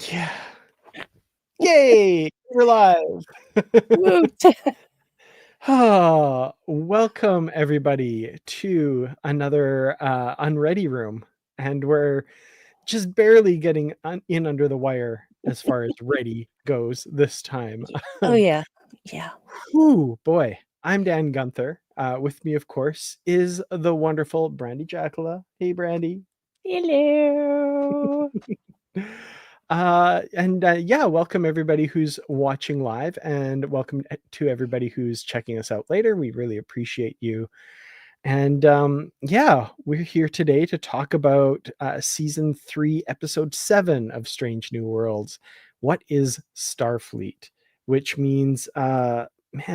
Yeah. Yay! We're live. Woot. Welcome everybody to another Unready room, and we're just barely getting in under the wire as far as ready goes this time. Oh, yeah. Yeah. Whew, boy. I'm Dan Gunther. With me, of course, is the wonderful Brandi Jackola. Hey, Brandi. Hello. Yeah, welcome everybody who's watching live, and welcome to everybody who's checking us out later. We really appreciate you. And yeah, we're here today to talk about season 3, episode 7 of Strange New Worlds. What is Starfleet? Which means, man,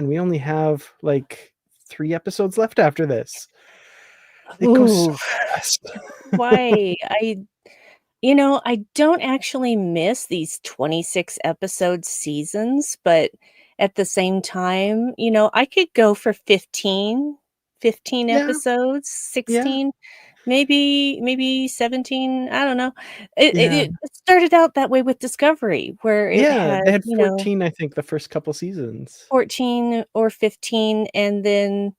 we only have like 3 episodes left after this. It goes so Ooh, fast. why? I don't actually miss these 26 episode seasons, but at the same time, I could go for 15 Yeah, episodes, yeah, 16, maybe 17. I don't know. It, it, yeah. it started out that way with Discovery, where it Yeah, had, they had 14, I think, the first couple seasons. 14 or 15, and then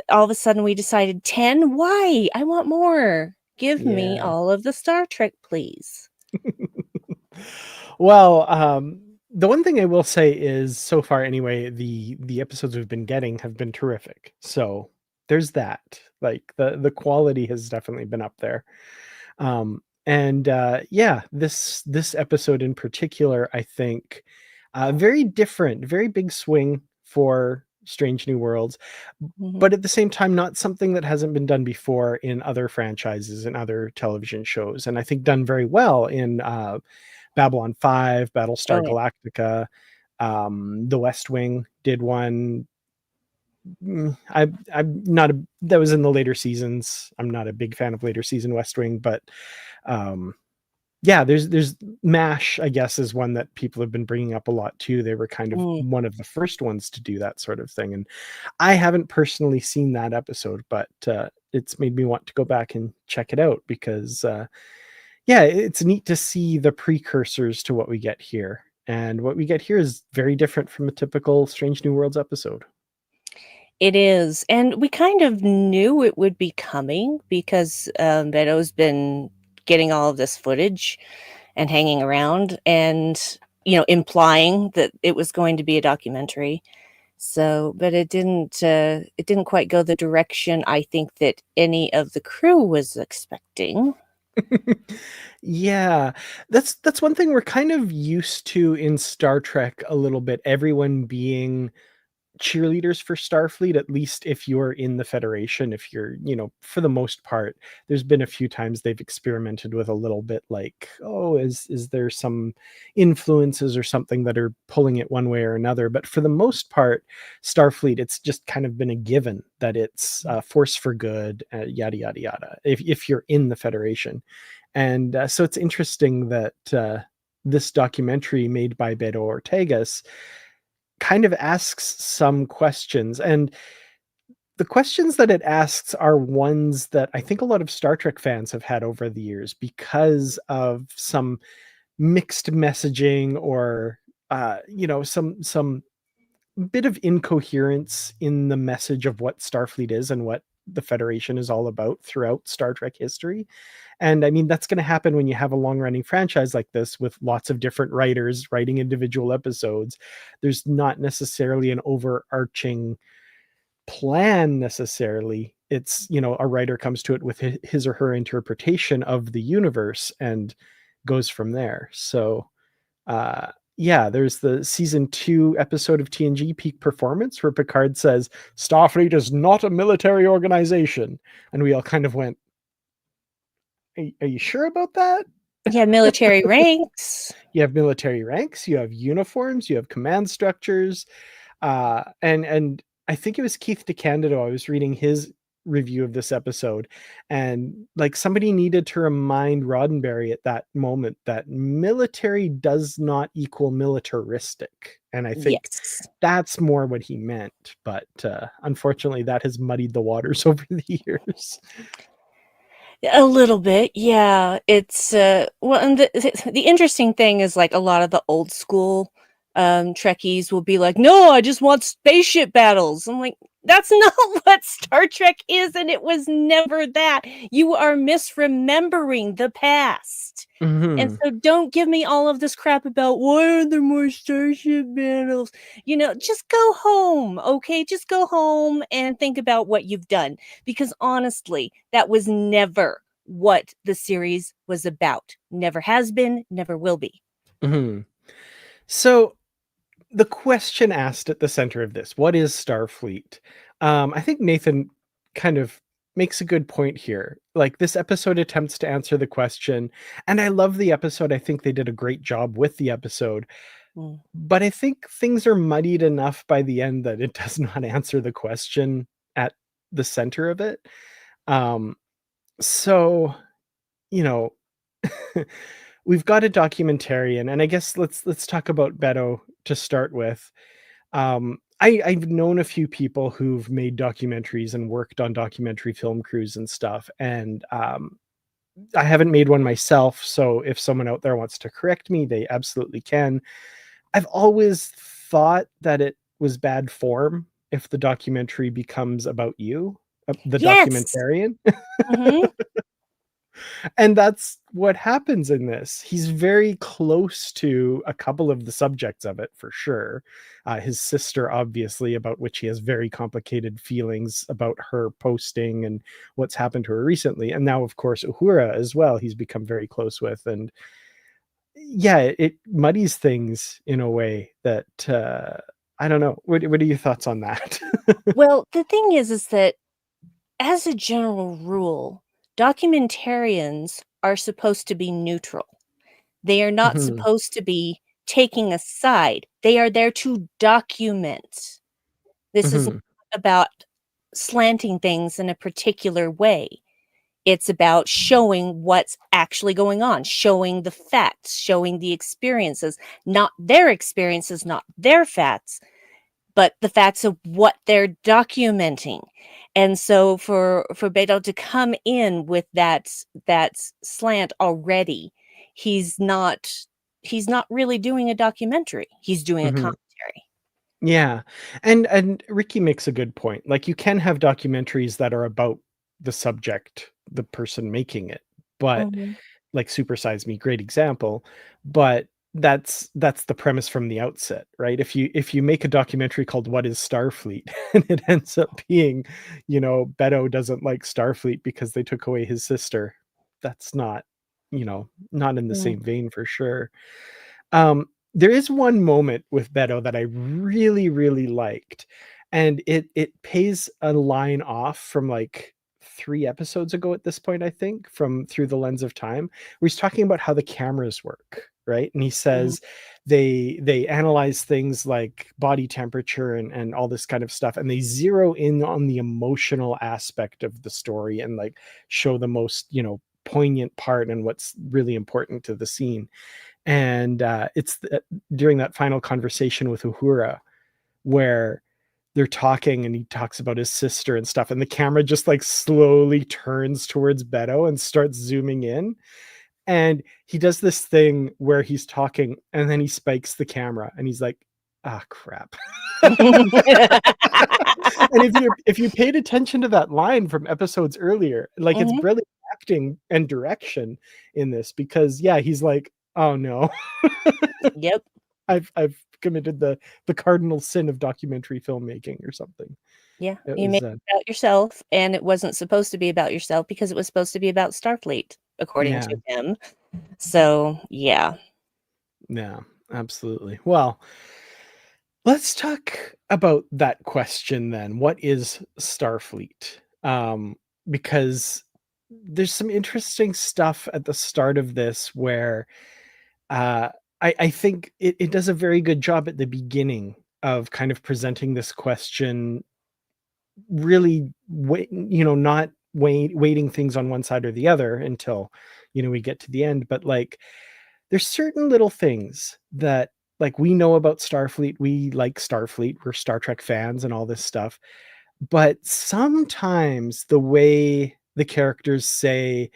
all of a sudden we decided 10. Why? I want more. Give me Yeah. all of the Star Trek, please. Well, the one thing I will say is, so far anyway, the episodes we've been getting have been terrific. So there's that. Like the quality has definitely been up there. And yeah, this episode in particular, I think, very different, very big swing for Strange New Worlds, Mhm. but at the same time, not something that hasn't been done before in other franchises and other television shows, and I think done very well in Babylon 5, Oh, Battlestar yeah. Galactica, The West Wing did one. I'm not a that was in the later seasons. I'm not a big fan of later season West Wing, but um, yeah, there's MASH, I guess, is one that people have been bringing up a lot too. They were kind of Mm. one of the first ones to do that sort of thing, and I haven't personally seen that episode, but it's made me want to go back and check it out because yeah, it's neat to see the precursors to what we get here. And what we get here is very different from a typical Strange New Worlds episode. It is. And we kind of knew it would be coming because Beto's been getting all of this footage and hanging around and, implying that it was going to be a documentary. So, but it didn't quite go the direction I think that any of the crew was expecting. Yeah, that's one thing we're kind of used to in Star Trek a little bit, everyone being cheerleaders for Starfleet, at least if you're in the Federation. If you're, for the most part, there's been a few times they've experimented with a little bit like, oh, is there some influences or something that are pulling it one way or another? But for the most part, Starfleet, it's just kind of been a given that it's force for good, yada yada yada. If you're in the Federation, and so it's interesting that this documentary made by Beto Ortegas kind of asks some questions, and the questions that it asks are ones that I think a lot of Star Trek fans have had over the years because of some mixed messaging or some bit of incoherence in the message of what Starfleet is and what the Federation is all about throughout Star Trek history. And I mean, that's going to happen when you have a long running franchise like this with lots of different writers writing individual episodes. There's not necessarily an overarching plan necessarily. It's, a writer comes to it with his or her interpretation of the universe and goes from there. So, yeah, there's the season 2 episode of TNG Peak Performance where Picard says Starfleet is not a military organization, and we all kind of went, are you sure about that? Yeah, military ranks. You have military ranks, you have uniforms, you have command structures, and I think it was Keith DeCandido. I was reading his review of this episode, and like somebody needed to remind Roddenberry at that moment that military does not equal militaristic, and I think Yes. that's more what he meant. But unfortunately, that has muddied the waters over the years. A little bit, yeah. It's well, and the interesting thing is like a lot of the old school Trekkies will be like, "No, I just want spaceship battles." I'm like, "That's not what Star Trek is, and it was never that. You are misremembering the past." And Mhm. so don't give me all of this crap about why aren't there more starship battles? Just go home, okay? Just go home and think about what you've done. Because honestly, that was never what the series was about. Never has been, never will be. Mhm. So, the question asked at the center of this, what is Starfleet? I think Nathan kind of makes a good point here. Like, this episode attempts to answer the question, and I love the episode. I think they did a great job with the episode, Mm. but I think things are muddied enough by the end that it does not answer the question at the center of it. Um, so, you know, we've got a documentarian, and I guess let's talk about Beto to start with. I've known a few people who've made documentaries and worked on documentary film crews and stuff, and I haven't made one myself. So if someone out there wants to correct me, they absolutely can. I've always thought that it was bad form if the documentary becomes about you, the Yes. documentarian. Mhm. And that's what happens in this. He's very close to a couple of the subjects of it for sure. His sister, obviously, about which he has very complicated feelings about her posting and what's happened to her recently. And now, of course, Uhura as well, he's become very close with. And yeah, it muddies things in a way that I don't know. What are your thoughts on that? Well, the thing is that as a general rule, documentarians are supposed to be neutral. They are not Mhm, supposed to be taking a side. They are there to document. This is not mhm, about slanting things in a particular way. It's about showing what's actually going on, showing the facts, showing the experiences, not their facts, but the facts of what they're documenting. And so for Beto to come in with that slant already, he's not he's not really doing a documentary. He's doing a mhm. commentary. Yeah, and Ricky makes a good point. Like, you can have documentaries that are about the subject, the person making it, but Mhm. like Super Size Me, great example, but that's the premise from the outset, right? If you make a documentary called What is Starfleet? And it ends up being, Beto doesn't like Starfleet because they took away his sister, that's not, not in the Mm. same vein for sure. There is one moment with Beto that I really, really liked, and it pays a line off from, like, 3 episodes ago at this point, I think, from Through the Lens of Time, where he's talking about how the cameras work, right? And he Mhm. says they analyze things like body temperature and all this kind of stuff, and they zero in on the emotional aspect of the story and, like, show the most, poignant part and what's really important to the scene. And during that final conversation with Uhura where they're talking and he talks about his sister and stuff, and the camera just like slowly turns towards Beto and starts zooming in. And he does this thing where he's talking and then he spikes the camera and he's like, ah, crap. And if you paid attention to that line from episodes earlier, like, it's Mhm. brilliant acting and direction in this because yeah, he's like, oh no. Yep. I've committed the cardinal sin of documentary filmmaking or something. Yeah. It You made was, it about yourself, and it wasn't supposed to be about yourself because it was supposed to be about Starfleet, according yeah, to him. So, yeah. yeah, absolutely. Well, let's talk about that question then. What is Starfleet? Because there's some interesting stuff at the start of this where uh, I think it does a very good job at the beginning of kind of presenting this question really not weighting things on one side or the other until we get to the end, but like there's certain little things that like we know about Starfleet. We like Starfleet, we're Star Trek fans and all this stuff, but sometimes the way the characters say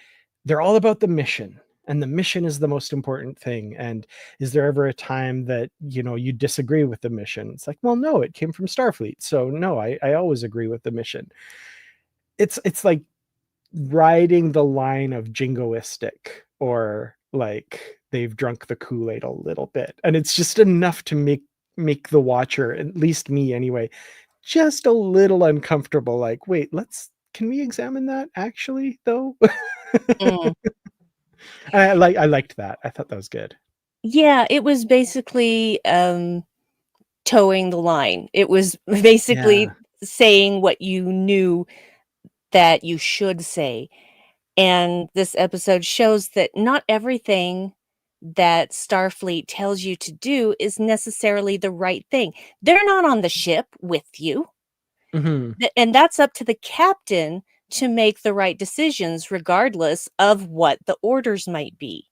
they're all about the mission, and the mission is the most important thing. And is there ever a time that, you know, you disagree with the mission? It's like, well, no, it came from Starfleet, so no, I always agree with the mission. It's like riding the line of jingoistic, or like they've drunk the Kool-Aid a little bit, and it's just enough to make the watcher, at least me anyway, just a little uncomfortable. Like, wait, let's can we examine that actually though? Mm. I liked that. I thought that was good. Yeah, it was basically, towing the line. It was basically Yeah. saying what you knew that you should say. And this episode shows that not everything that Starfleet tells you to do is necessarily the right thing. They're not on the ship with you. Hmm. And that's up to the captain to make the right decisions, regardless of what the orders might be.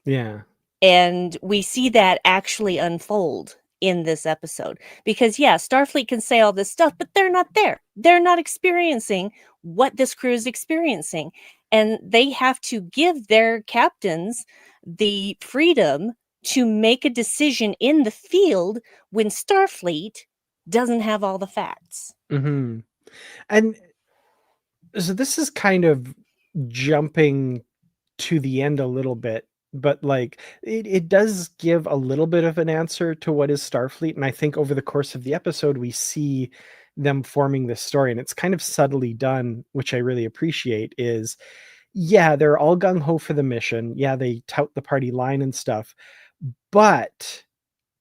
Yeah. And we see that actually unfold in this episode. Because, yeah, Starfleet can say all this stuff, but they're not there. They're not experiencing what this crew is experiencing. And they have to give their captains the freedom to make a decision in the field when Starfleet doesn't have all the facts. Hmm. And so this is kind of jumping to the end a little bit, but like it does give a little bit of an answer to what is Starfleet. And I think over the course of the episode, we see them forming this story, and it's kind of subtly done, which I really appreciate. Is, yeah, they're all gung-ho for the mission. Yeah, they tout the party line and stuff. But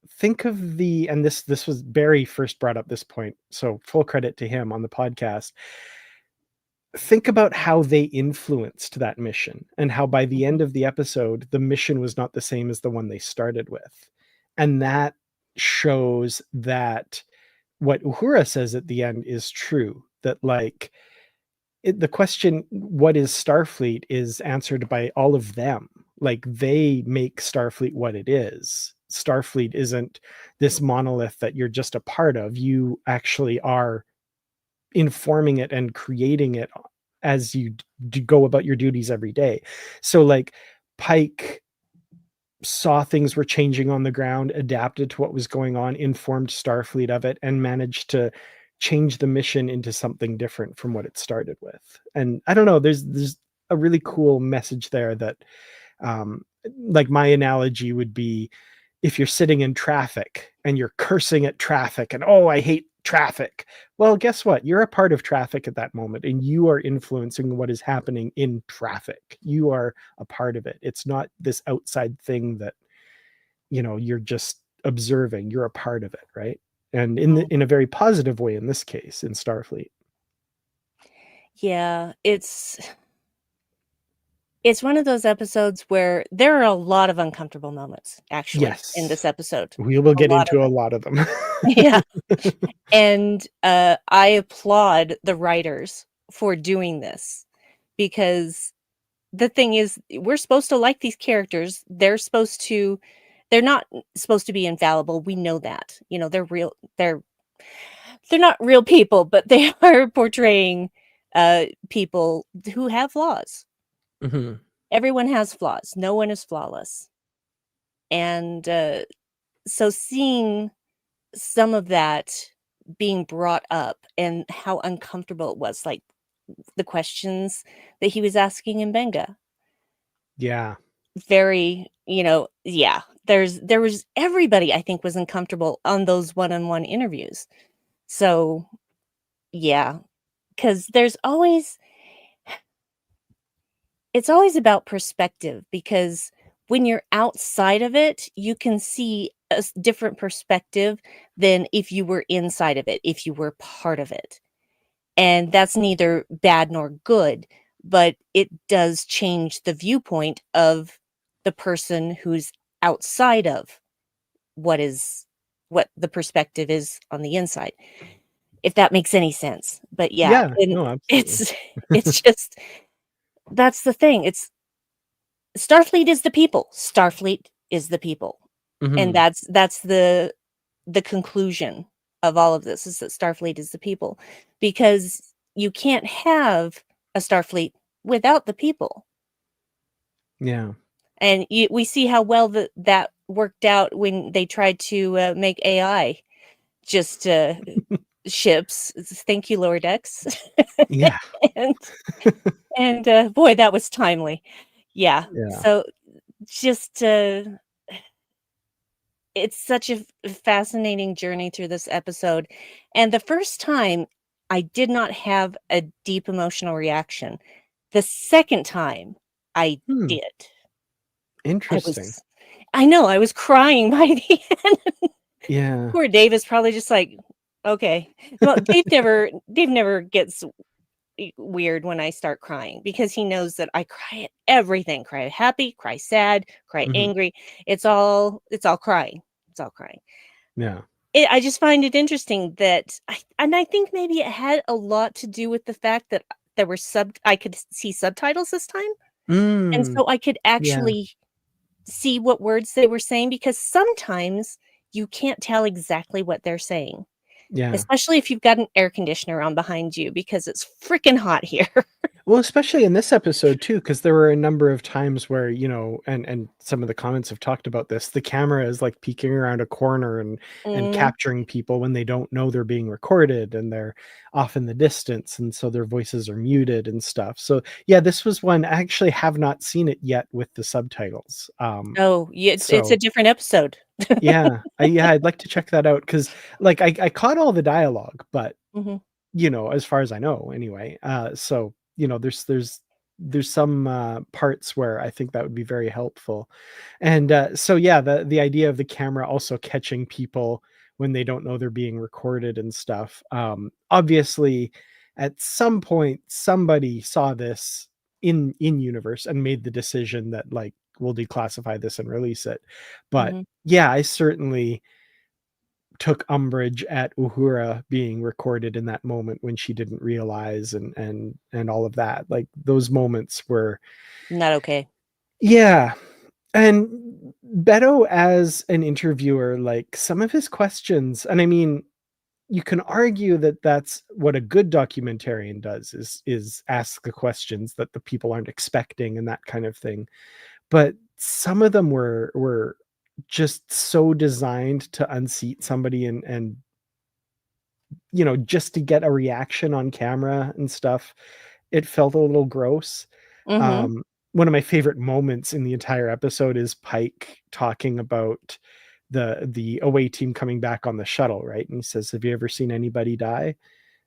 think of the, and this was Barry first brought up this point, so full credit to him on the podcast. Think about how they influenced that mission, and how by the Mhm. end of the episode, the mission was not the same as the one they started with. And that shows that what Uhura says at the end is true, that like the question, what is Starfleet, is answered by all of them. Like, they make Starfleet what it is. Starfleet isn't this monolith that you're just a part of. You actually are informing it and creating it as you go about your duties every day. So like Pike saw things were changing on the ground, adapted to what was going on, informed Starfleet of it, and managed to change the mission into something different from what it started with. And I don't know, there's a really cool message there that, um, like my analogy would be, if you're sitting in traffic and you're cursing at traffic and, oh, I hate traffic. Well, guess what? You're a part of traffic at that moment, and you are influencing what is happening in traffic. You are a part of it. It's not this outside thing that, you know, you're just observing. You're a part of it, right? And in a very positive way in this case, in Starfleet. Yeah, it's one of those episodes where there are a lot of uncomfortable moments, actually, in Yes. this episode. We will A get lot of into a lot of them. Yeah, and, I applaud the writers for doing this, because the thing is, we're supposed to like these characters. They're not supposed to be infallible, we know that. You know, they're not real people, but they are portraying, people who have flaws. Mhm. Everyone has flaws. No one is flawless. And so seeing some of that being brought up and how uncomfortable it was, like the questions that he was asking in Benga, Yeah. very, yeah, there was everybody I think was uncomfortable on those one-on-one interviews. So yeah, because it's always about perspective, because when you're outside of it, you can see a different perspective than if you were inside of it, if you were part of it. And that's neither bad nor good, but it does change the viewpoint of the person who's outside of what the perspective is on the inside, if that makes any sense. But yeah, Yeah. and No, absolutely. it's just, that's the thing. It's Starfleet is the people. Starfleet is the people. And Mhm. that's the conclusion of all of this, is that Starfleet is the people. Because you can't have a Starfleet without the people. Yeah. And we see how well that worked out when they tried to make AI just ships. Thank you, Lower Decks. Yeah. and boy, that was timely. Yeah. Yeah. So just it's such a fascinating journey through this episode. And the first time I did not have a deep emotional reaction. The second time I Hmm. did. I Interesting. was I know, I was crying by the end. Yeah. Poor Dave is probably just like, "Okay." Well, Dave never gets weird when I start crying because he knows that I cry at everything. Cry happy, cry sad, cry Mhm. angry. It's all crying. It's all crying. Yeah. I just find it interesting that I think maybe it had a lot to do with the fact that there were I could see subtitles this time, and Mm. so I could Yeah. actually see what words they were saying because sometimes you can't tell exactly what they're saying, Yeah. especially if you've got an air conditioner on behind you because it's freaking hot here. Well, especially in this episode too, because there were a number of times where, and some of the comments have talked about this, the camera is like peeking around a corner and Mhm. capturing people when they don't know they're being recorded and they're off in the distance, and so their voices are muted and stuff. So yeah, this was one I actually have not seen it yet with the subtitles. Oh, yeah, it's a So different episode. yeah, I'd like to check that out because like I caught all the dialogue, but Mhm, as far as I know anyway. So, there's some parts where I think that would be very helpful. And so yeah, the idea of the camera also catching people when they don't know they're being recorded and stuff. Obviously at some point somebody saw this in universe and made the decision that like we'll declassify this and release it. But mhm. yeah, I certainly took umbrage at Uhura being recorded in that moment when she didn't realize and all of that. Like those moments were Not okay. yeah. And Beto as an interviewer, like some of his questions, and I mean, you can argue that that's what a good documentarian does is ask the questions that the people aren't expecting and that kind of thing. But some of them were just so designed to unseat somebody and just to get a reaction on camera and stuff, it felt a little gross. Mhm. Um, One of my favorite moments in the entire episode is Pike talking about the away team coming back on the shuttle, right? And he says, "Have you ever seen anybody die?"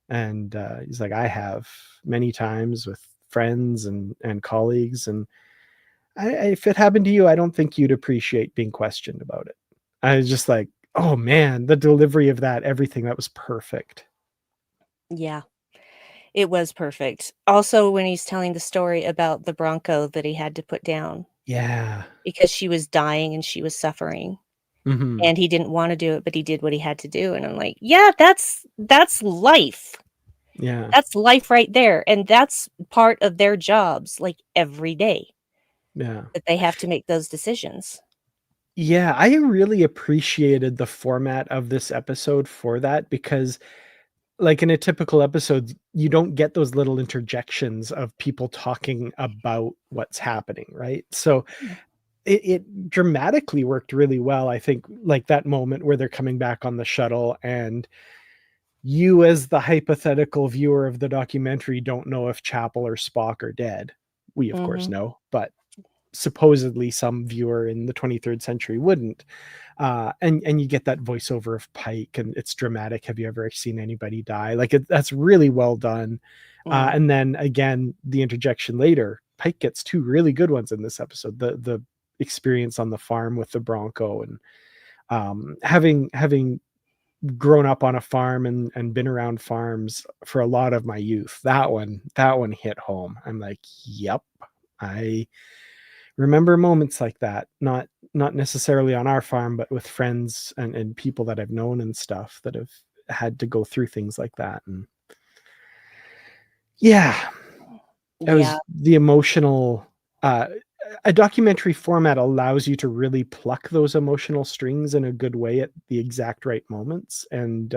And he's like, "I have many times with friends and colleagues, and if it happened to you, I don't think you'd appreciate being questioned about it." I was just like, "Oh man, the delivery of that, everything that was perfect." Yeah, it was perfect. Also, when he's telling the story about the Bronco that he had to put down Yeah. because she was dying and she was suffering, Mhm. and he didn't wanna do it, but he did what he had to do, and I'm like, "Yeah, that's life. Yeah. That's life right there, and that's part of their jobs, like, every day, Yeah. that they have to make those decisions." Yeah, I really appreciated the format of this episode for that because, like, in a typical episode, you don't get those little interjections of people talking about what's happening, right? So Yeah. it dramatically worked really well. I think, like, that moment where they're coming back on the shuttle and you as the hypothetical viewer of the documentary don't know if Chapel or Spock are dead. We, of course, Mhm, know, but supposedly some viewer in the 23rd century wouldn't. And you get that voiceover of Pike, and it's dramatic. Have you ever seen anybody die? Like that's really well done. mm, And then again, the interjection later. Pike gets two really good ones in this episode. The experience on the farm with the Bronco, and having grown up on a farm and been around farms for a lot of my youth. That one hit home. I'm like, yep, I remember moments like that, not necessarily on our farm, but with friends and people that I've known and stuff that have had to go through things like that. And yeah, it yeah, was the emotional uh a documentary format allows you to really pluck those emotional strings in a good way at the exact right moments. And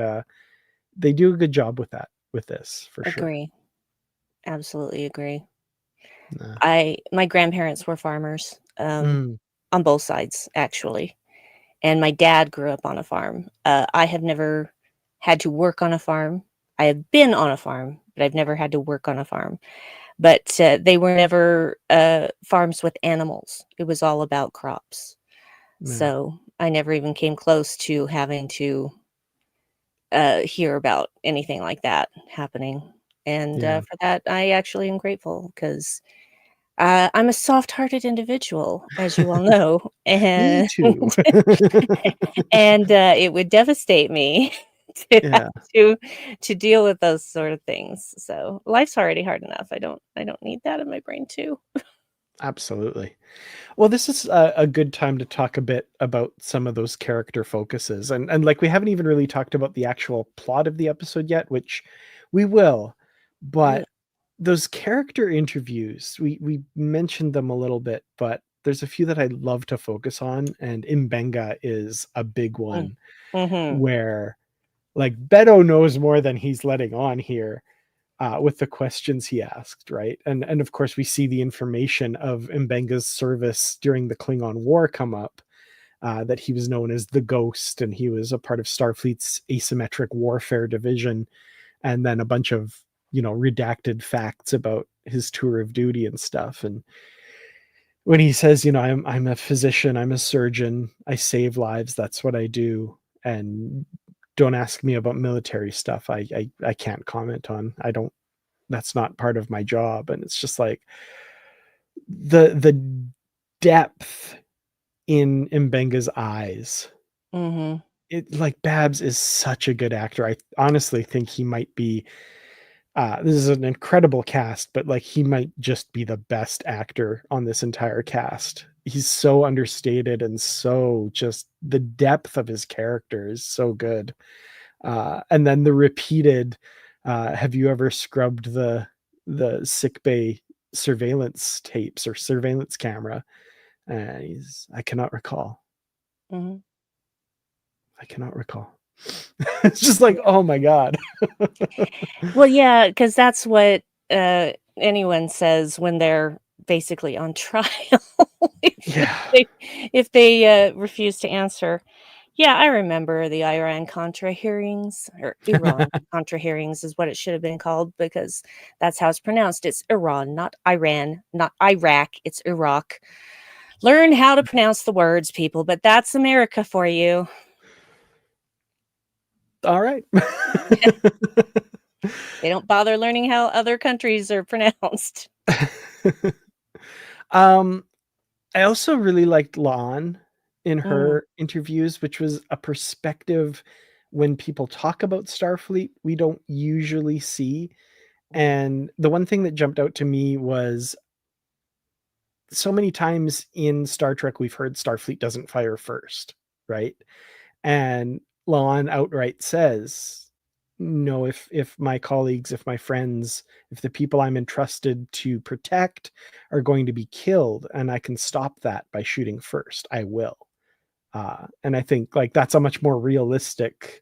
they do a good job with that with this for sure. agree. Absolutely agree. Nah. My grandparents were farmers, Mm, on both sides, actually, and my dad grew up on a farm. I have never had to work on a farm. I have been on a farm, but I've never had to work on a farm. But, they were never, farms with animals. It was all about crops. yeah, So, I never even came close to having to, hear about anything like that happening, and, yeah. for that, I actually am grateful 'cause, I'm a soft-hearted individual, as you all know, Me and too. it would devastate me to have Yeah, to to deal with those sort of things. So, life's already hard enough. I don't need that in my brain too. absolutely. Well, this is a good time to talk a bit about some of those character focuses, and like we haven't even really talked about the actual plot of the episode yet, which we will. Yeah. But those character interviews, we mentioned them a little bit, but there's a few that I love to focus on, and Mbenga is a big Mm. one Mhm. where like Beto knows more than he's letting on here with the questions he asked, right? And of course we see the information of Mbenga's service during the Klingon War come up, that he was known as the Ghost and he was a part of Starfleet's asymmetric warfare division, and then a bunch of redacted facts about his tour of duty and stuff. And when he says, I'm a physician, I'm a surgeon, I save lives, that's what I do, and don't ask me about military stuff. I can't comment on. I don't. That's not part of my job. And it's just like the depth in Mbenga's eyes. Mhm. It like Babs is such a good actor. I honestly think he might be this is an incredible cast, but like he might just be the best actor on this entire cast. He's so understated and so just the depth of his character is so good. And then the repeated have you ever scrubbed the sick bay surveillance tapes or surveillance camera? He's I cannot recall. Mhm. I cannot recall. It's just like, oh my god. Well, yeah, because that's what, anyone says when they're basically on trial if Yeah. they if they, refuse to answer. Yeah, I remember the Iran-Contra hearings, or Iran-Contra hearings is what it should have been called because that's how it's pronounced. It's Iran, not Iran, not Iraq, it's Iraq. Learn how to pronounce the words, people, but that's America for you. All right. They don't bother learning how other countries are pronounced. um, I also really liked Lon in Mm, her interviews, which was a perspective when people talk about Starfleet we don't usually see. mhm, And the one thing that jumped out to me was so many times in Star Trek we've heard Starfleet doesn't fire first, right? And Lon outright says, "No, if my colleagues, if my friends, if the people I'm entrusted to protect are going to be killed and I can stop that by shooting first, I will." And I think like that's a much more realistic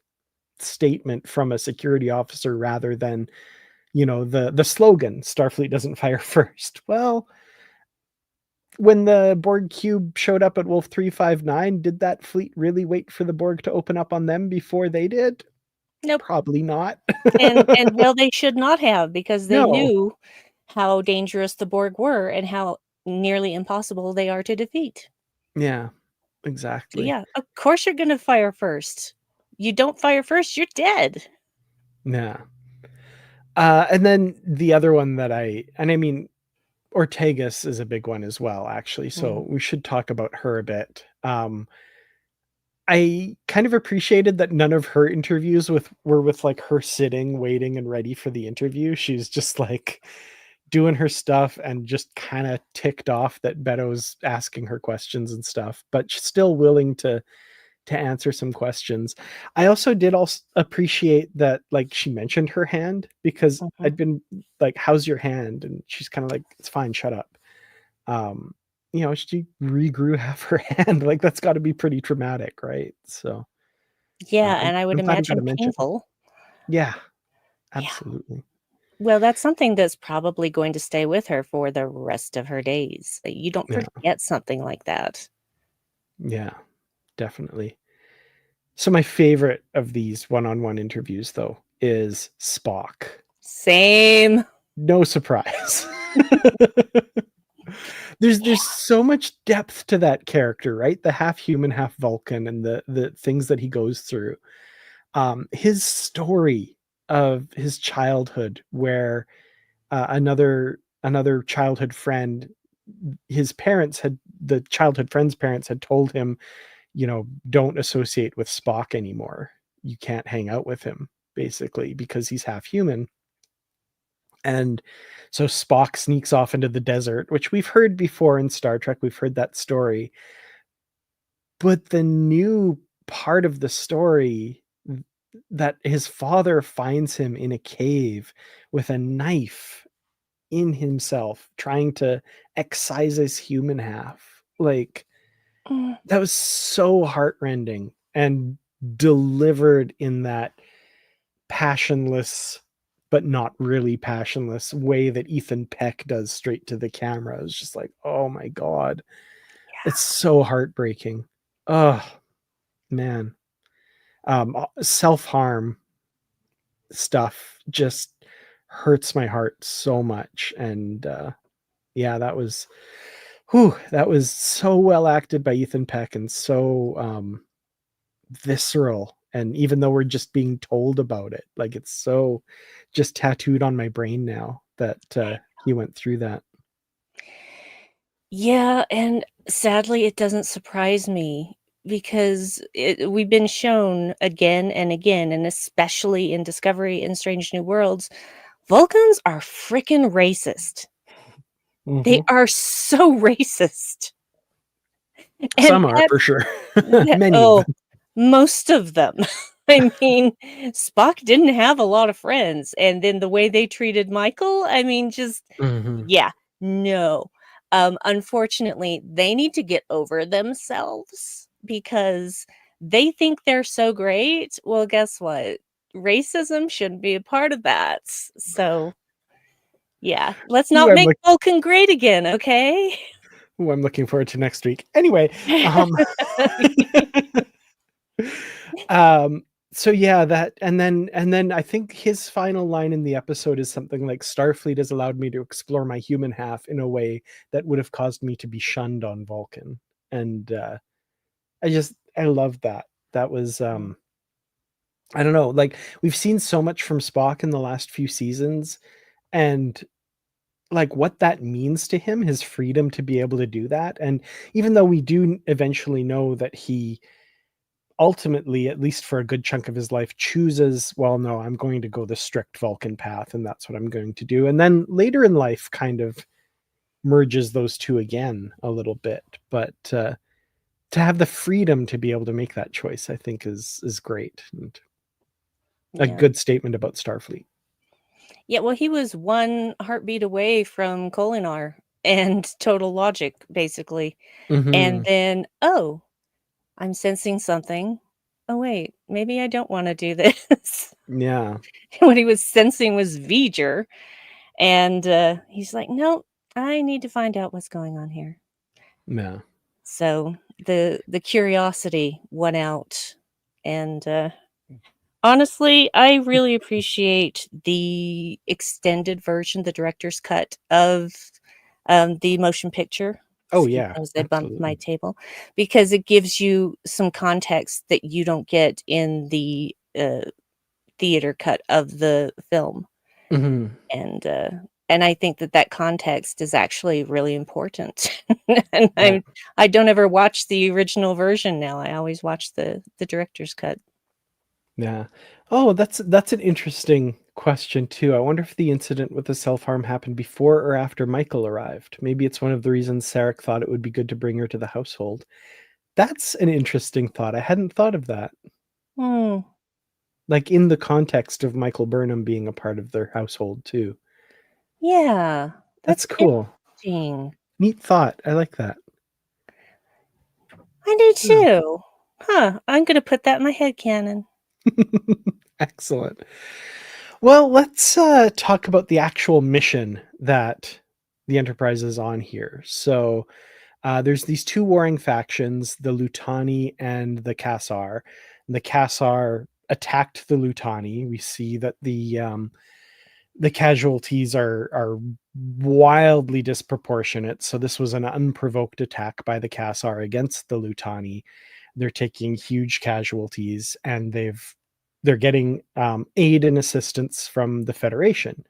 statement from a security officer rather than the slogan Starfleet doesn't fire first. Well, when the Borg cube showed up at Wolf 359, did that fleet really wait for the Borg to open up on them before they did? nope, Probably not. and well, they should not have because they No. knew how dangerous the Borg were and how nearly impossible they are to defeat. Yeah, So, exactly. yeah, of course you're gonna fire first. You don't fire first, you're dead. Yeah. And then the other one that I mean, Ortegas is a big one as well, actually. Mhm, So we should talk about her a bit. I kind of appreciated that none of her interviews were with like her sitting, waiting, and ready for the interview. She's just like doing her stuff and just kind of ticked off that Beto's asking her questions and stuff, but she's still willing to answer some questions. I also did also appreciate that like she mentioned her hand because mhm. I'd been like, "How's your hand?" And she's kind of like, "It's fine, shut up." Um, she regrew half her hand. Like that's got to be pretty traumatic, right? So Yeah, I'm and I would I'm glad it got a imagine mention. painful. Yeah, Yeah, absolutely. Well, that's something that's probably going to stay with her for the rest of her days. You don't Yeah. forget something like that. Yeah, definitely. So my favorite of these one-on-one interviews, though, is Spock. Same. No surprise. There's so much depth to that character, right? The half human, half Vulcan, and the things that he goes through. His story of his childhood, where another childhood friend, his parents had the childhood friend's parents had told him, don't associate with Spock anymore. You can't hang out with him, basically, because he's half human. And so Spock sneaks off into the desert, which we've heard before in Star Trek. We've heard that story. But the new part of the story, that his father finds him in a cave with a knife in himself, trying to excise his human half. Like, Mm, that was so heartrending and delivered in that passionless, but not really passionless way that Ethan Peck does straight to the camera. It's just like, oh my God. It's so heartbreaking. Oh man. Self-harm stuff just hurts my heart so much. And yeah, that was so well acted by Ethan Peck, and so visceral. And even though we're just being told about it, like, it's so just tattooed on my brain now that he went through that. yeah, and sadly, it doesn't surprise me because we've been shown again and again, and especially in Discovery and Strange New Worlds, Vulcans are freaking racist. They Mm-hmm. are so racist. And Some are, for sure. that Many of oh, them. most of them. I mean, Spock didn't have a lot of friends, and then the way they treated Michael, I mean, just Mm-hmm. yeah, no. Unfortunately, they need to get over themselves because they think they're so great. Well, guess what? Racism shouldn't be a part of that. So, yeah, let's Ooh, not make Vulcan great again, okay? I'm looking forward to next week. Anyway, um, um, so yeah, that, and then I think his final line in the episode is something like, "Starfleet has allowed me to explore my human half in a way that would have caused me to be shunned on Vulcan." And I love that. That was I don't know, like, we've seen so much from Spock in the last few seasons, and like what that means to him, his freedom to be able to do that. And even though we do eventually know that he ultimately, at least for a good chunk of his life, chooses, well, no, I'm going to go the strict Vulcan path, and that's what I'm going to do. And then later in life kind of merges those two again a little bit. But to have the freedom to be able to make that choice, I think is great, and a Yeah. good statement about Starfleet. Yeah, well, he was one heartbeat away from Kolinar and total logic, basically. And Hmm. then, "Oh, I'm sensing something. Oh, wait, maybe I don't wanna do this." Yeah. What he was sensing was V'ger, and, he's like, "Nope, I need to find out what's going on here." Yeah. So, the curiosity won out, and, honestly, I really appreciate the extended version, the director's cut of, the motion picture. Oh Excuse yeah, me as I bump my absolutely. table, because it gives you some context that you don't get in the, theater cut of the film, Hmm. and, uh, and I think that that context is actually really important. And Yeah. I don't ever watch the original version now, I always watch the director's cut. Yeah. Oh, that's an interesting question too. I wonder if the incident with the self-harm happened before or after Michael arrived. Maybe it's one of the reasons Sarek thought it would be good to bring her to the household. That's an interesting thought. I hadn't thought of that. Hmm. Like, in the context of Michael Burnham being a part of their household too. Yeah, That's that's cool. interesting. Neat thought. I like that. I do Yeah. too. Huh, I'm gonna put that in my head headcanon. Excellent. Well, let's talk about the actual mission that the Enterprise is on here. So there's these two warring factions, the Lutani and the Cassar. And the Cassar attacked the Lutani. We see that the casualties are wildly disproportionate. So this was an unprovoked attack by the Cassar against the Lutani. They're taking huge casualties, and they're getting aid and assistance from the Federation,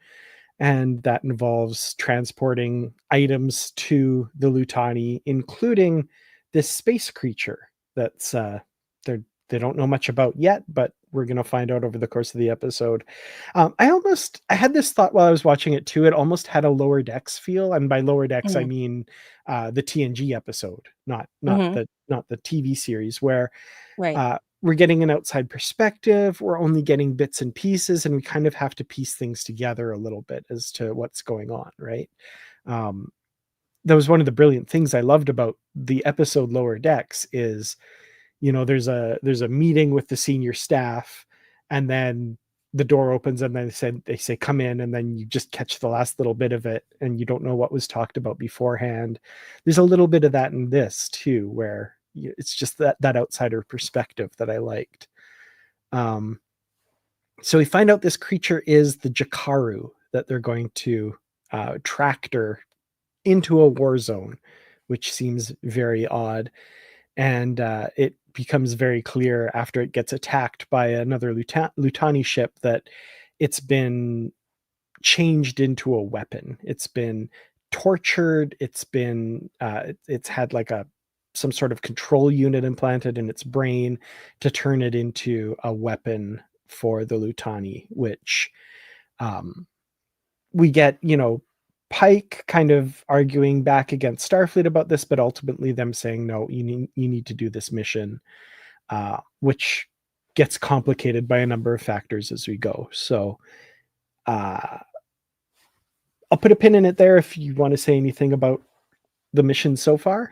and that involves transporting items to the Lutani, including this space creature that's they don't know much about yet, but we're going to find out over the course of the episode. I had this thought while I was watching it too. It almost had a Lower Decks feel, and by Lower Decks I Mhm. mean the TNG episode, Mhm. not the TV series, where Right. we're getting an outside perspective. We're only getting bits and pieces, and we kind of have to piece things together a little bit as to what's going on, right? Um, that was one of the brilliant things I loved about the episode Lower Decks is, there's a meeting with the senior staff, and then the door opens and they say come in, and then you just catch the last little bit of it and you don't know what was talked about beforehand. There's a little bit of that in this too, where it's just that outsider perspective that I liked. um so we find out this creature is the Jakaru that they're going to tractor into a war zone, which seems very odd. And it becomes very clear after it gets attacked by another Lutani ship that it's been changed into a weapon. It's been tortured. It's had like some sort of control unit implanted in its brain to turn it into a weapon for the Lutani, which um, we get, Pike kind of arguing back against Starfleet about this, but ultimately them saying, no, you need to do this mission, which gets complicated by a number of factors as we go. So uh, I'll put a pin in it there if you want to say anything about the mission so far.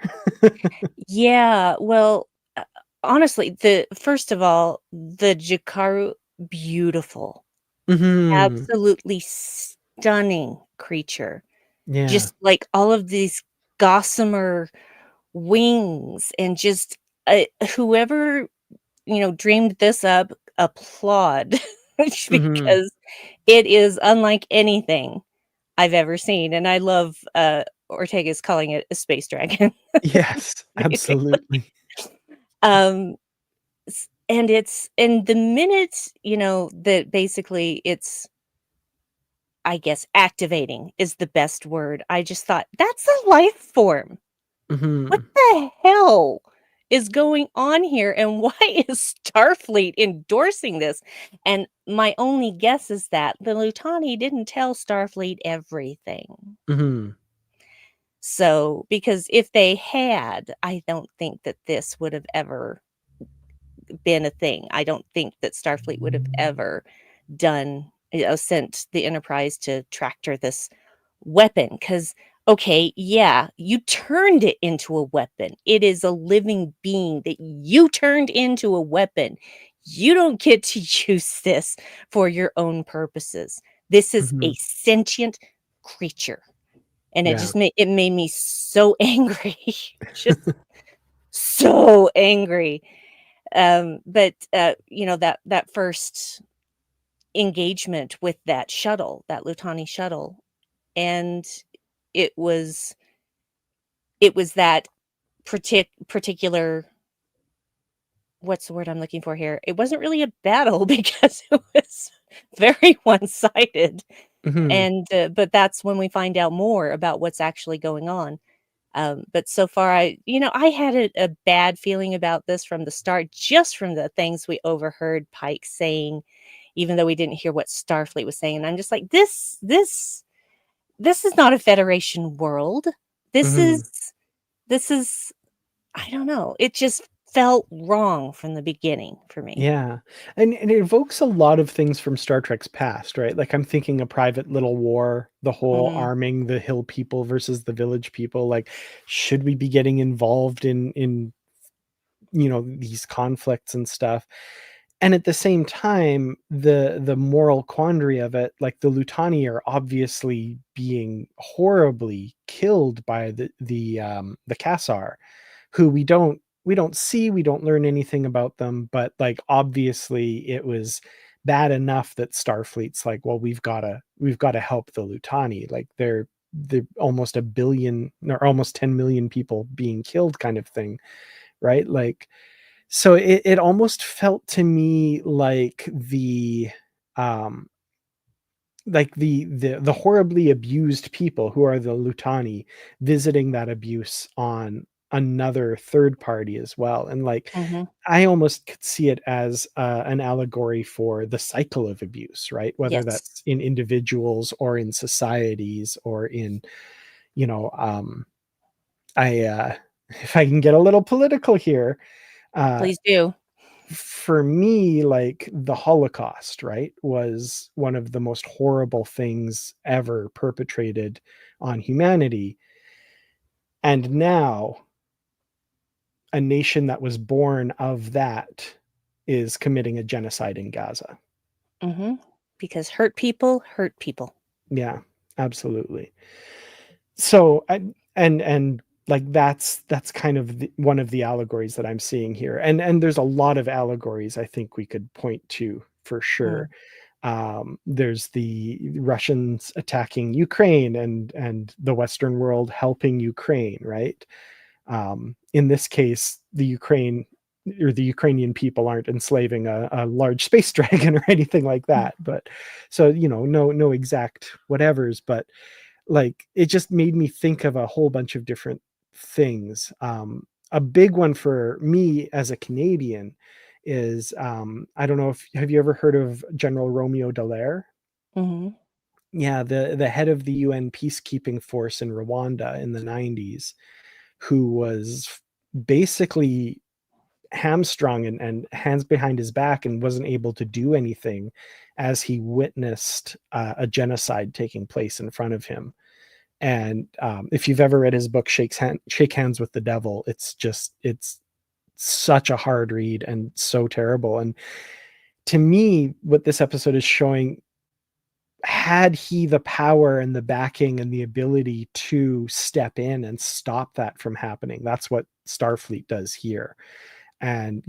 Yeah, well, honestly, the first of all, the Jakaru, beautiful, Hmm. absolutely stunning creature. Yeah. Just like all of these gossamer wings and just whoever, dreamed this up, applaud Hmm. because it is unlike anything I've ever seen, and I love, Ortega's calling it a space dragon. Yes, absolutely. Um, and the minute, that basically it's, I guess, activating is the best word. I just thought, "That's a life form. What Hmm. the hell is going on here, and why is Starfleet endorsing this?" And my only guess is that the Lutani didn't tell Starfleet everything. Hmm. So, because if they had, I don't think that this would have ever been a thing. I don't think that Starfleet would have ever done, sent the Enterprise to tractor this weapon. Because, okay, yeah, you turned it into a weapon. It is a living being that you turned into a weapon. You don't get to use this for your own purposes. This is Hmm. a sentient creature. And Yeah. it made me so angry, just so angry. But, that first engagement with that shuttle, that Lutani shuttle, and it was that particular, what's the word I'm looking for here? It wasn't really a battle because it was very one-sided, Hmm. and, but that's when we find out more about what's actually going on. But so far, I had a bad feeling about this from the start, just from the things we overheard Pike saying, even though we didn't hear what Starfleet was saying. And I'm just like, this is not a Federation world. This is Hmm. this is I don't know. It just felt wrong from the beginning for me. Yeah. And it evokes a lot of things from Star Trek's past, right? Like I'm thinking A Private Little War, the whole Mhm. arming the hill people versus the village people. Like, should we be getting involved in these conflicts and stuff? and at the same time, the moral quandary of it, like the Lutani are obviously being horribly killed by the Cassar, who we don't see, we don't learn anything about them, but like obviously it was bad enough that Starfleet's like, well, we've got to help the Lutani. Like they're almost a billion or almost 10 million people being killed kind of thing, right? So it almost felt to me um like the horribly abused people who are the Lutani visiting that abuse on another third party as well. And like Mhm. I almost could see it as an allegory for the cycle of abuse, right? Whether Yes. that's in individuals or in societies or in, you know, I if I can get a little political here, uh Please do. for me, like the Holocaust, right, was one of the most horrible things ever perpetrated on humanity. And now a nation that was born of that is committing a genocide in Gaza. Mhm. Because hurt people hurt people. Yeah, absolutely. So and like that's kind of one of the allegories that I'm seeing here. And there's a lot of allegories I think we could point to for sure. Mm. There's the Russians attacking Ukraine and the Western world helping Ukraine, right? In this case, the Ukrainian people aren't enslaving a large space dragon or anything like Mm. that. But so no exact whatevers, but like it just made me think of a whole bunch of different things. A big one for me as a Canadian is I don't know if have you ever heard of General Romeo Dallaire? Mhm. Yeah, the head of the UN peacekeeping force in Rwanda in the 90s, who was basically hamstrung and hands behind his back and wasn't able to do anything as he witnessed a genocide taking place in front of him. And if you've ever read his book Shake Hands with the Devil, it's such a hard read and so terrible. And to me, what this episode is showing, had he the power and the backing and the ability to step in and stop that from happening, that's what Starfleet does here. And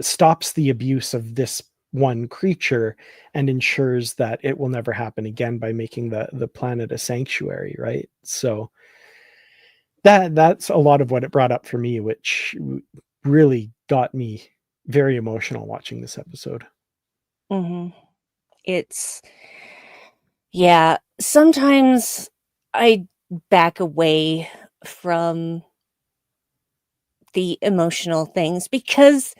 stops the abuse of this one creature and ensures that it will never happen again by making the planet a sanctuary, right? So that's a lot of what it brought up for me, which really got me very emotional watching this episode. Mhm. It's yeah, sometimes I back away from the emotional things because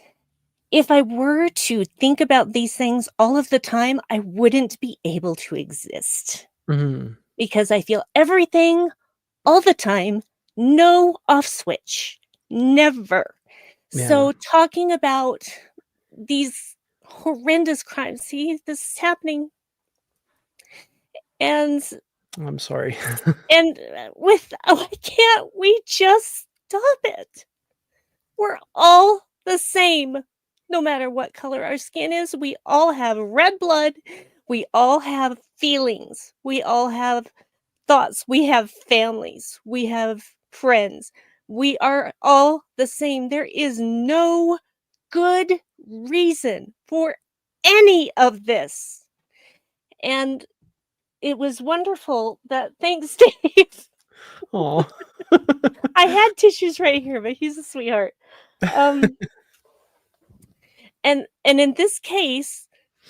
if I were to think about these things all of the time, I wouldn't be able to exist Mhm. because I feel everything all the time, no off switch, never. Yeah, So, talking about these horrendous crimes, see, this is happening, and I'm sorry. with why can't we just stop it? We're all the same, no matter what color our skin is. We all have red blood. We all have feelings. We all have thoughts. We have families. We have friends. We are all the same. There is no good reason for any of this. And it was wonderful that thanks, Dave. Oh. I had tissues right here, but he's a sweetheart. Um, and in this case,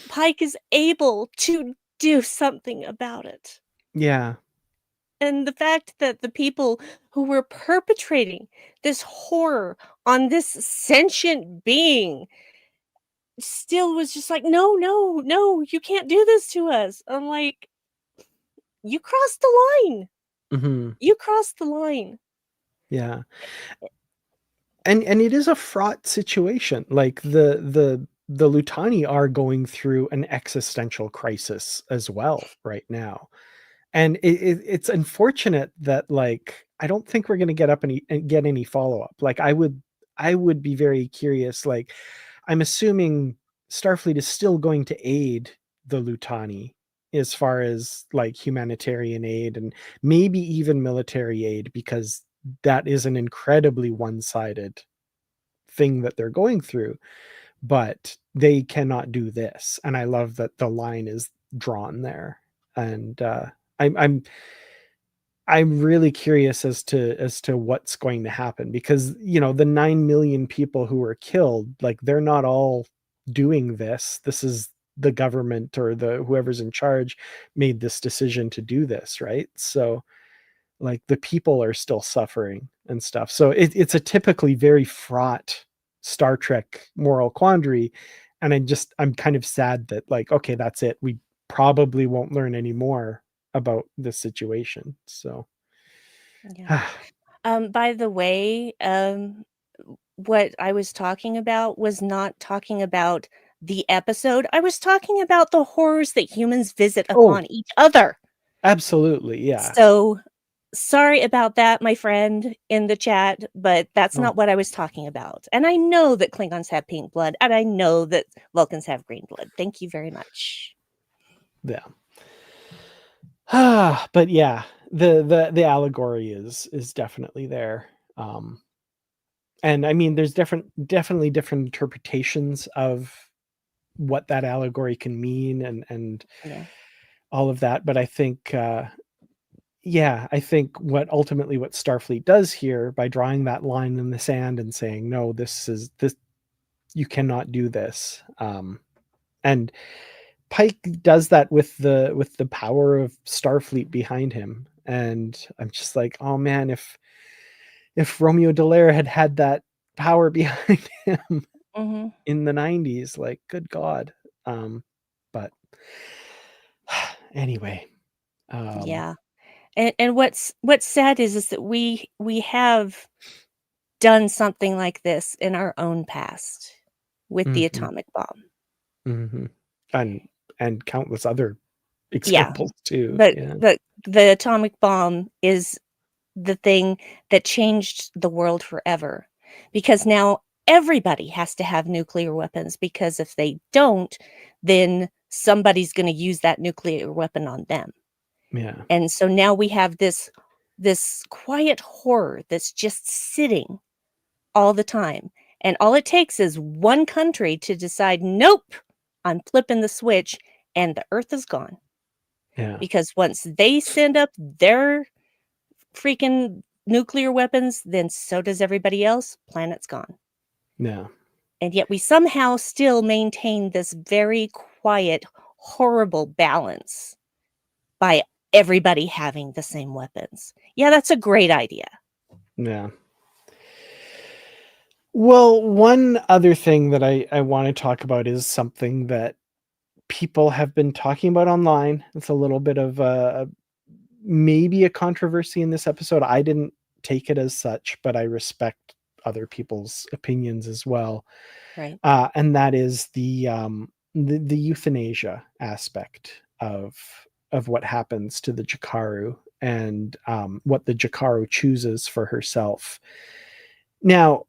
Pike is able to do something about it. Yeah. And the fact that the people who were perpetrating this horror on this sentient being still was just like, "No, no, no, you can't do this to us." I'm like, "You crossed the line. Mhm. You crossed the line." Yeah. And it is a fraught situation. Like the Lutani are going through an existential crisis as well right now. And it's unfortunate that like I don't think we're going to get any follow up. Like I would be very curious. Like, I'm assuming Starfleet is still going to aid the Lutani as far as like humanitarian aid and maybe even military aid, because that is an incredibly one-sided thing that they're going through. But they cannot do this, and I love that the line is drawn there. And I'm I'm really curious as to what's going to happen, because the 9 million people who were killed, like, they're not all doing this. This is the government, or the whoever's in charge made this decision to do this, right? So, like, the people are still suffering and stuff. So it's a typically very fraught Star Trek moral quandary. And I'm kind of sad that, like, okay, that's it. We probably won't learn any more about this situation. So Yeah. By the way, what I was talking about was not talking about the episode. I was talking about the horrors that humans visit oh, upon each other. absolutely. Yeah. So sorry about that, my friend in the chat, but that's Oh, not what I was talking about. And I know that Klingons have pink blood, and I know that Vulcans have green blood. Thank you very much. yeah. But yeah, the allegory is definitely there. And I mean, there's definitely different interpretations of what that allegory can mean, and Yeah. all of that. But I think, yeah, I think what Starfleet does here, by drawing that line in the sand and saying, no, this, you cannot do this. And Pike does that with the power of Starfleet behind him. And I'm just like, oh man, if Romeo Dallaire had that power behind him Hmm. in the 90s, like, good God. But anyway, um, Yeah. And what's sad is that we have done something like this in our own past with the mhm, atomic bomb. mhm. and and countless other Yeah, examples too. but Yeah, the atomic bomb is the thing that changed the world forever, because now everybody has to have nuclear weapons, because if they don't, then somebody's gonna use that nuclear weapon on them. yeah, And so now we have this quiet horror that's just sitting all the time. And all it takes is one country to decide, nope, I'm flipping the switch, and the earth is gone. yeah, Because once they send up their freaking nuclear weapons, then so does everybody else. Planet's gone. yeah, And yet we somehow still maintain this very quiet, horrible balance by everybody having the same weapons. Yeah, that's a great idea. yeah. Well, one other thing that I want to talk about is something that people have been talking about online. It's a little bit of maybe a controversy in this episode. I didn't take it as such, but I respect other people's opinions as well. Right. And that is the euthanasia aspect of what happens to the Jakaru, and what the Jakaru chooses for herself. Now,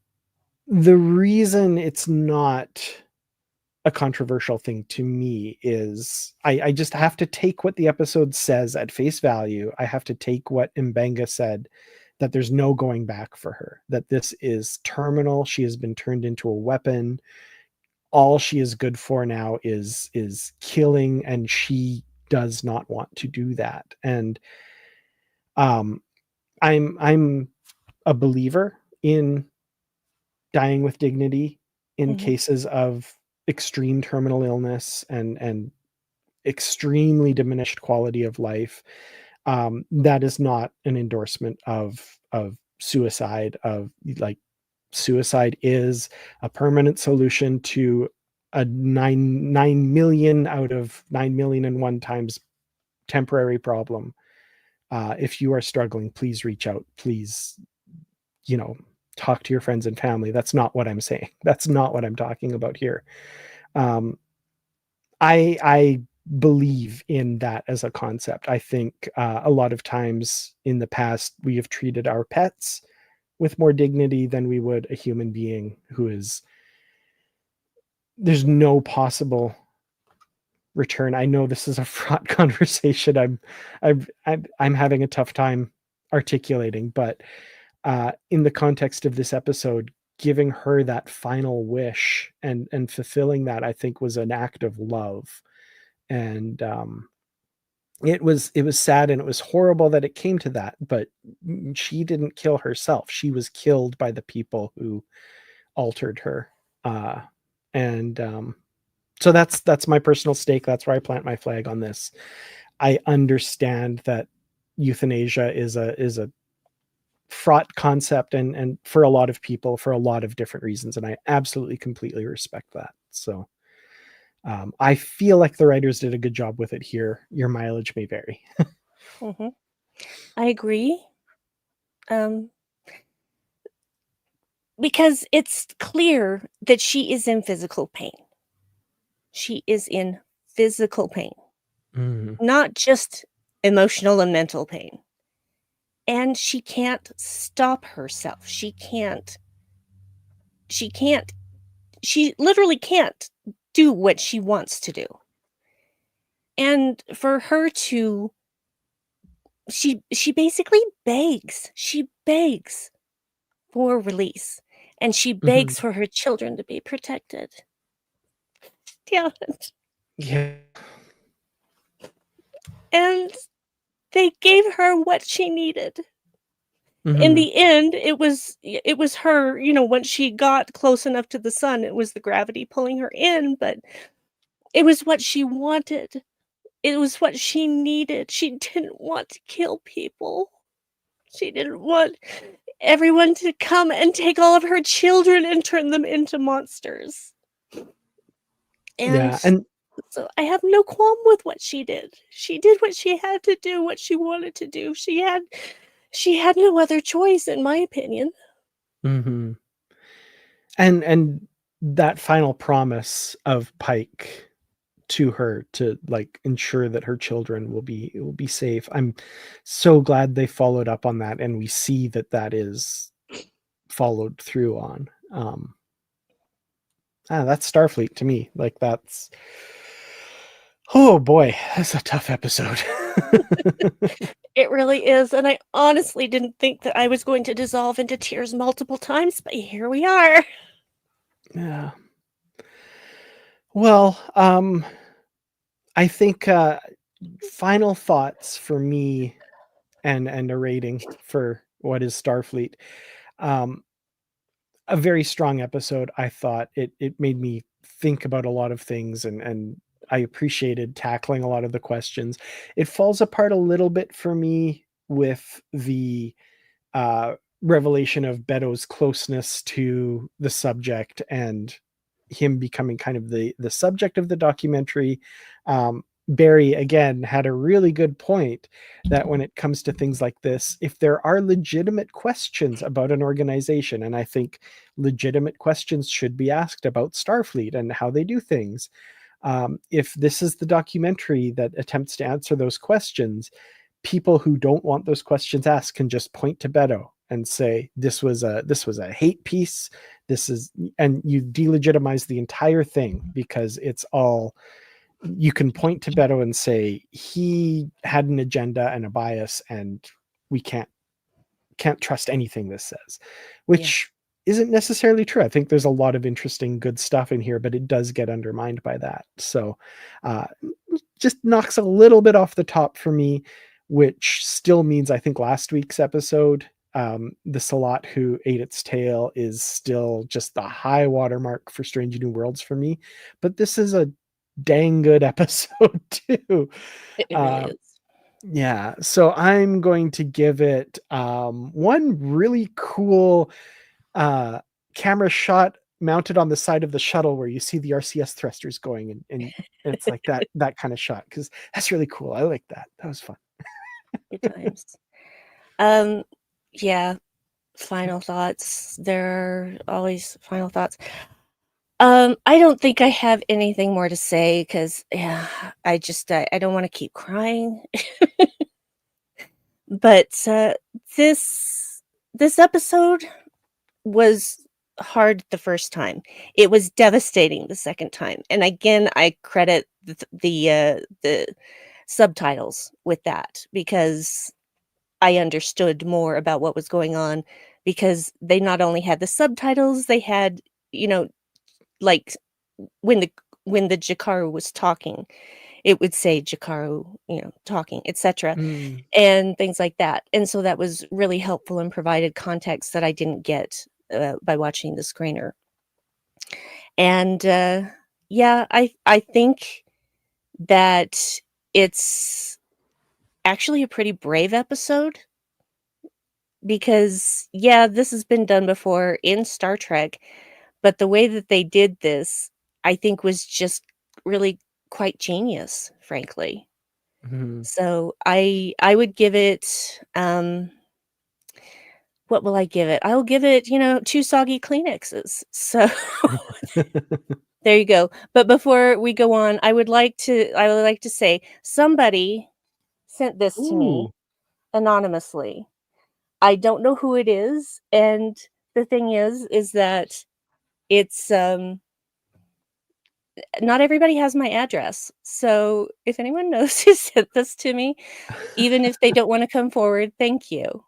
the reason it's not a controversial thing to me is I just have to take what the episode says at face value. I have to take what Mbenga said, that there's no going back for her, that this is terminal. She has been turned into a weapon. All she is good for now is killing, and she does not want to do that. And um I'm a believer in dying with dignity in Mhm. cases of extreme terminal illness and extremely diminished quality of life. That is not an endorsement of suicide. Of, like, suicide is a permanent solution to a 9 million out of 9 million and one times temporary problem. If you are struggling, please reach out. Please, you know, talk to your friends and family. That's not what I'm saying. That's not what I'm talking about here. Um, I believe in that as a concept. I think a lot of times in the past we have treated our pets with more dignity than we would a human being who is, there's no possible return. I know this is a fraught conversation. I'm having a tough time articulating, but in the context of this episode, giving her that final wish and fulfilling that, I think, was an act of love. And it was sad and it was horrible that it came to that, but she didn't kill herself. She was killed by the people who altered her. And so that's my personal stake. That's where I plant my flag on this. I understand that euthanasia is a fraught concept, and for a lot of people for a lot of different reasons, and I absolutely completely respect that. So I feel like the writers did a good job with it here. Your mileage may vary. Mm-hmm. I agree. Because it's clear that she is in physical pain. She is in physical pain, not just emotional and mental pain. And she can't stop herself. She literally can't do what she wants to do. And for her to, she basically begs. She begs for release. And she begs for her children to be protected. Damn it. Yeah. And they gave her what she needed. In the end, it was her, once she got close enough to the sun, it was the gravity pulling her in, but it was what she wanted. It was what she needed. She didn't want to kill people. She didn't want everyone to come and take all of her children and turn them into monsters. And Yeah, and so I have no qualm with what she did. She did what she had to do, what she wanted to do. She had no other choice, in my opinion. and that final promise of Pike to her to like ensure that her children will be safe. I'm so glad they followed up on that, and we see that that is followed through on. That's Starfleet to me. Like that's, oh boy, that's a tough episode. It really is, and I honestly didn't think that I was going to dissolve into tears multiple times, but here we are. Yeah. Well, I think final thoughts for me and a rating for what is Starfleet. Um, a very strong episode. I thought it made me think about a lot of things, and I appreciated tackling a lot of the questions. It falls apart a little bit for me with the revelation of Beto's closeness to the subject and him becoming kind of the subject of the documentary. Barry again had a really good point that when it comes to things like this, if there are legitimate questions about an organization, and I think legitimate questions should be asked about Starfleet and how they do things, if this is the documentary that attempts to answer those questions, people who don't want those questions asked can just point to Beto and say this was a hate piece. This is, and you delegitimize the entire thing because it's all, you can point to Beto and say he had an agenda and a bias, and we can't trust anything this says, which isn't necessarily true. I think there's a lot of interesting, good stuff in here, but it does get undermined by that. So just knocks a little bit off the top for me, which still means I think last week's episode, the Salat who ate its tail, is still just the high watermark for Strange New Worlds for me. But this is a dang good episode too. It really is. Yeah, so I'm going to give it one really cool camera shot mounted on the side of the shuttle where you see the RCS thrusters going, and it's like that kind of shot, because that's really cool. I like that. That was fun. Good times. Yeah, final thoughts. There are always final thoughts. I don't think I have anything more to say because, yeah, I just I don't want to keep crying. But this this episode was hard the first time. It was devastating the second time, and again, I credit the subtitles with that because I understood more about what was going on because they not only had the subtitles, they had, you know, like, when the Jakaru was talking, it would say Jakaru, talking, etcetera, Mm. and things like that, and so that was really helpful and provided context that I didn't get, by watching the screener. And, yeah, I think that it's actually a pretty brave episode because, yeah, this has been done before in Star Trek, but the way that they did this, I think was just really quite genius, frankly. Mhm. So I would give it, what will I give it? I'll give it, 2 soggy Kleenexes. So there you go. But before we go on, I would like to say somebody sent this to me Ooh. anonymously. I don't know who it is, and the thing is that it's, not everybody has my address. So if anyone knows who sent this to me, even if they don't wanna come forward, thank you.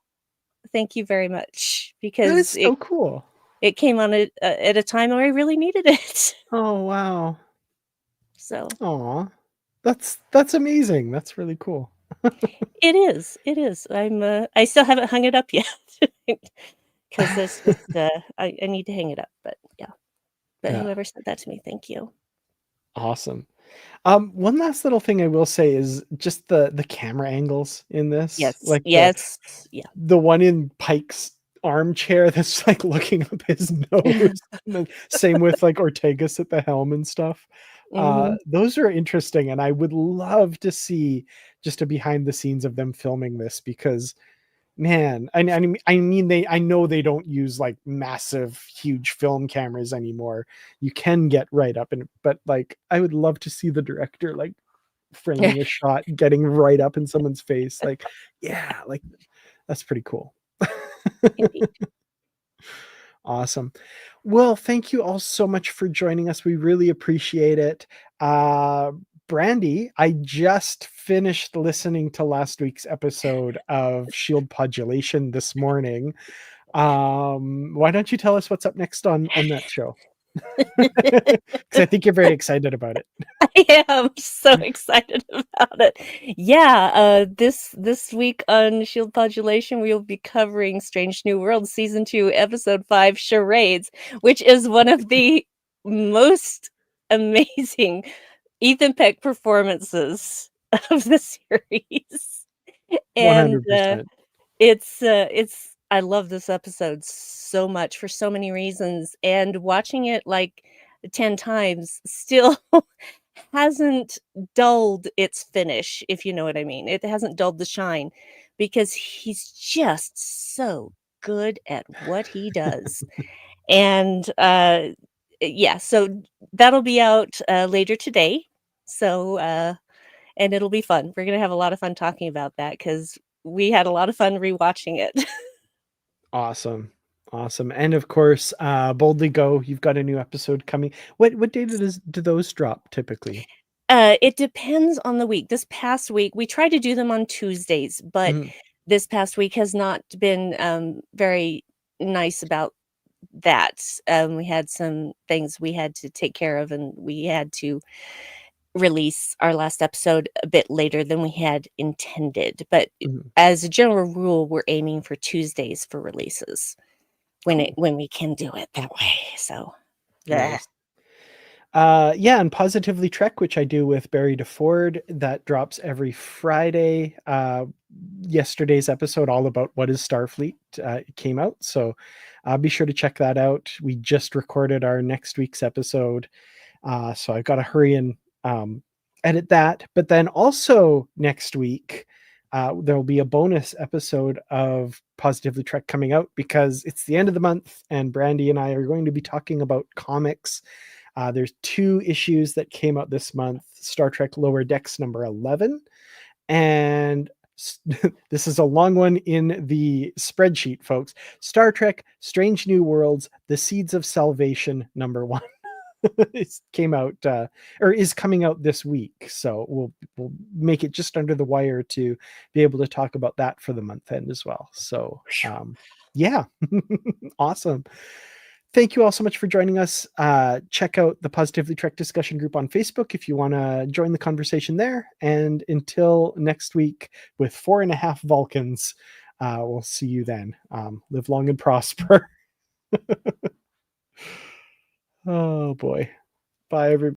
Thank you very much That is because it so cool. it came on at a time where I really needed it. Oh, wow. So, Aw. That's amazing. That's really cool. it is. I still haven't hung it up yet because it's just, I need to hang it up, but yeah. But Yeah, whoever sent that to me, thank you. awesome. One last little thing I will say is just the camera angles in this, Yes, like yes, yeah. the one in Pike's armchair that's, like, looking up his nose, and then same with, like, Ortegas at the helm and stuff. Mhm. Those are interesting, and I would love to see just a behind the scenes of them filming this because, man, I know they don't use, like, massive, huge film cameras anymore. You can get right up and but, like, I would love to see the director, like, framing a shot, getting right up in someone's face, like, yeah, like, that's pretty cool. Indeed. Awesome. Well, thank you all so much for joining us. We really appreciate it. Uh, Brandi, I just finished listening to last week's episode of Shield Podulation this morning. Why don't you tell us what's up next on that show? Because I think you're very excited about it. I am so excited about it. Yeah, this week on Shield Modulation, we will be covering Strange New Worlds Season 2, Episode 5, Charades, which is one of the most amazing Ethan Peck performances of the series. And, 100%. it's I love this episode so much for so many reasons, and watching it, like, 10 times still hasn't dulled its finish, if you know what I mean. It hasn't dulled the shine because he's just so good at what he does. And, yeah, so that'll be out, later today. So, and it'll be fun. We're gonna have a lot of fun talking about that because we had a lot of fun rewatching it. Awesome. Awesome. And of course, Boldly Go, you've got a new episode coming. What date do those drop typically? It depends on the week. This past week, we try to do them on Tuesdays, but Mhm. this past week has not been, very nice about that. We had some things we had to take care of, and we had to release our last episode a bit later than we had intended. But Mhm. as a general rule, we're aiming for Tuesdays for releases Cool. when we can do it that way. So, yeah. Nice. Yeah, and Positively Trek, which I do with Barry DeFord, that drops every Friday. Yesterday's episode, all about what is Starfleet, came out, so be sure to check that out. We just recorded our next week's episode, so I've got to hurry and edit that. But then also next week, there will be a bonus episode of Positively Trek coming out because it's the end of the month, and Brandi and I are going to be talking about comics. There's 2 issues that came out this month: Star Trek Lower Decks number 11 and This is a long one in the spreadsheet, folks. Star Trek Strange New Worlds, The Seeds of Salvation, #1. It came out or is coming out this week, so we'll make it just under the wire to be able to talk about that for the month end as well. So yeah. Awesome. Thank you all so much for joining us. Check out the Positively Trek discussion group on Facebook if you want to join the conversation there. And until next week with 4.5 Vulcans, we'll see you then. Live long and prosper. Oh boy. Bye, everybody.